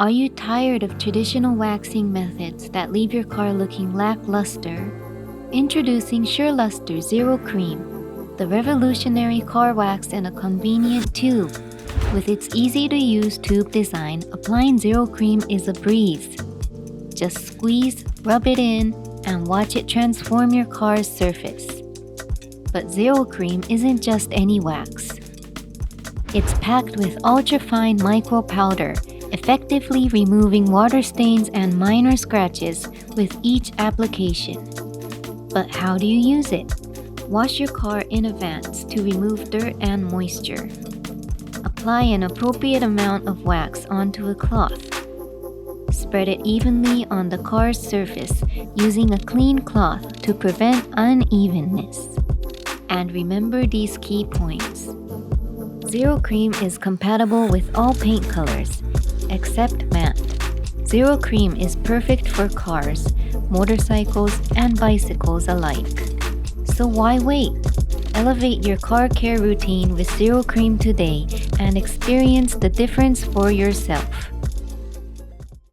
Are you tired of traditional waxing methods that leave your car looking lackluster? Introducing Surluster Zero Cream, the revolutionary car wax in a convenient tube. With its easy-to-use tube design, applying Zero Cream is a breeze. Just squeeze, rub it in, and watch it transform your car's surface. But Zero Cream isn't just any wax. It's packed with ultra-fine micro powder, effectively removing water stains and minor scratches with each application. But how do you use it? Wash your car in advance to remove dirt and moisture. Apply an appropriate amount of wax onto a cloth. Spread it evenly on the car's surface using a clean cloth to prevent unevenness. And remember these key points. Zero Cream is compatible with all paint colors, except matte. Zero Cream is perfect for cars, motorcycles, and bicycles alike. So why wait? Elevate your car care routine with Zero Cream today and experience the difference for yourself.